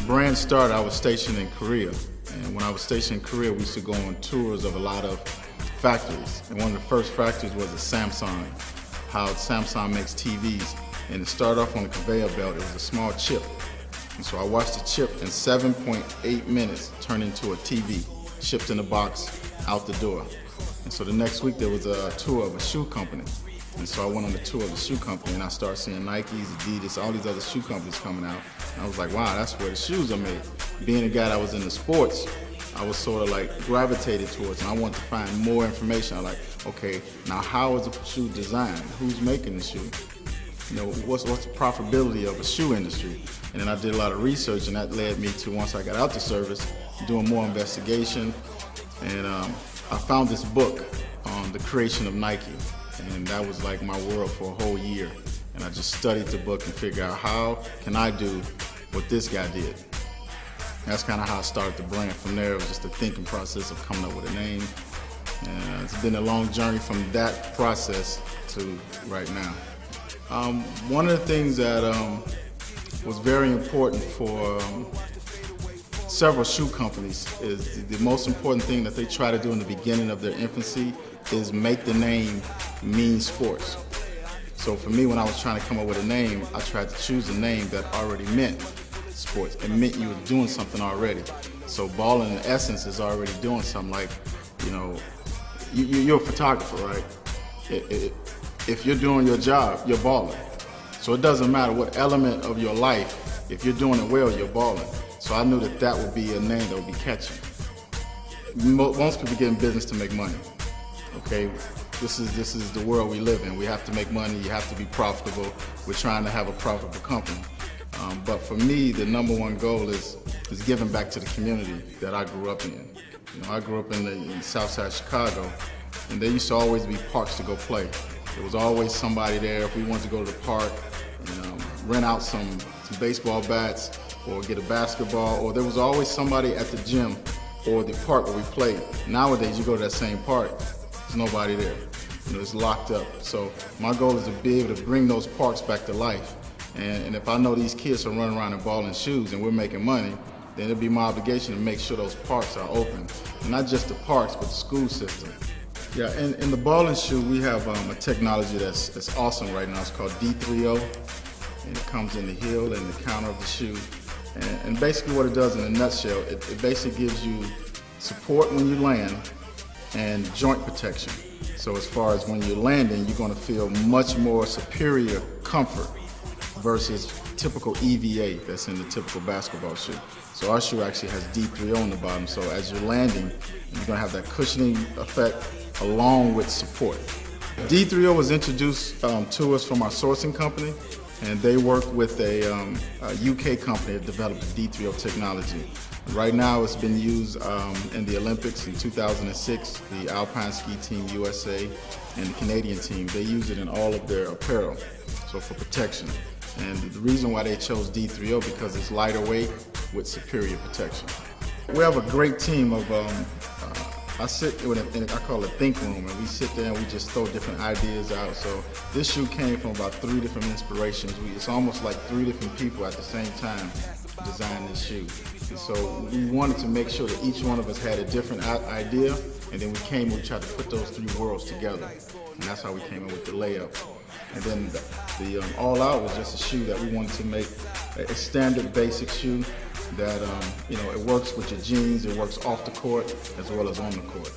brand started, I was stationed in Korea. And when I was stationed in Korea, we used to go on tours of a lot of factories. And one of the first factories was at Samsung, how Samsung makes TVs. And it started off on a conveyor belt. It was a small chip. And so I watched the chip in 7.8 minutes turn into a TV, shipped in a box, out the door. And so the next week there was a tour of a shoe company. And so I went on the tour of the shoe company and I started seeing Nikes, Adidas, all these other shoe companies coming out. And I was like, wow, that's where the shoes are made. Being a guy that was into sports, I was sort of like gravitated towards, and I wanted to find more information. I was like, okay, now how is a shoe designed? Who's making the shoe? You know, what's the profitability of a shoe industry? And then I did a lot of research, and that led me to, once I got out the service, doing more investigation. And I found this book on the creation of Nike. And that was like my world for a whole year. And I just studied the book and figured out, how can I do what this guy did? That's kind of how I started the brand. From there, it was just the thinking process of coming up with a name. And it's been a long journey from that process to right now. One of the things that was very important for several shoe companies is the most important thing that they try to do in the beginning of their infancy is make the name mean sports. So for me, when I was trying to come up with a name, I tried to choose a name that already meant sports. It meant you were doing something already. So balling in essence is already doing something. Like, you know, you're a photographer, right? If you're doing your job, you're balling. So it doesn't matter what element of your life, if you're doing it well, you're balling. So I knew that that would be a name that would be catchy. Most people get in business to make money. Okay, this is the world we live in. We have to make money. You have to be profitable. We're trying to have a profitable company. But for me, the number one goal is giving back to the community that I grew up in. You know, I grew up in South Side Chicago, and there used to always be parks to go play. There was always somebody there. If we wanted to go to the park and rent out some baseball bats or get a basketball, or there was always somebody at the gym or the park where we played. Nowadays, you go to that same park, there's nobody there. You know, it's locked up. So my goal is to be able to bring those parks back to life. And if I know these kids are running around in ball and shoes and we're making money, then it'll be my obligation to make sure those parks are open. And not just the parks, but the school system. Yeah, in the ball and shoe, we have a technology that's awesome right now. It's called D3O, and it comes in the heel and the counter of the shoe. And basically what it does in a nutshell, it basically gives you support when you land and joint protection. So as far as when you're landing, you're going to feel much more superior comfort versus typical EVA that's in the typical basketball shoe. So our shoe actually has D3O on the bottom, so as you're landing, you're going to have that cushioning effect along with support. D3O was introduced to us from our sourcing company, and they work with a UK company that developed the D3O technology. Right now it's been used in the Olympics in 2006, the Alpine Ski Team USA and the Canadian team. They use it in all of their apparel, so for protection. And the reason why they chose D3O because it's lighter weight with superior protection. We have a great team of, I sit in I call it think room, and we sit there and we just throw different ideas out. So this shoe came from about 3 different inspirations. It's almost like 3 different people at the same time designing this shoe. And so we wanted to make sure that each one of us had a different idea, and then we tried to put those 3 worlds together. And that's how we came in with the layup. And then the All Out was just a shoe that we wanted to make a standard basic shoe that, you know, it works with your jeans, it works off the court as well as on the court.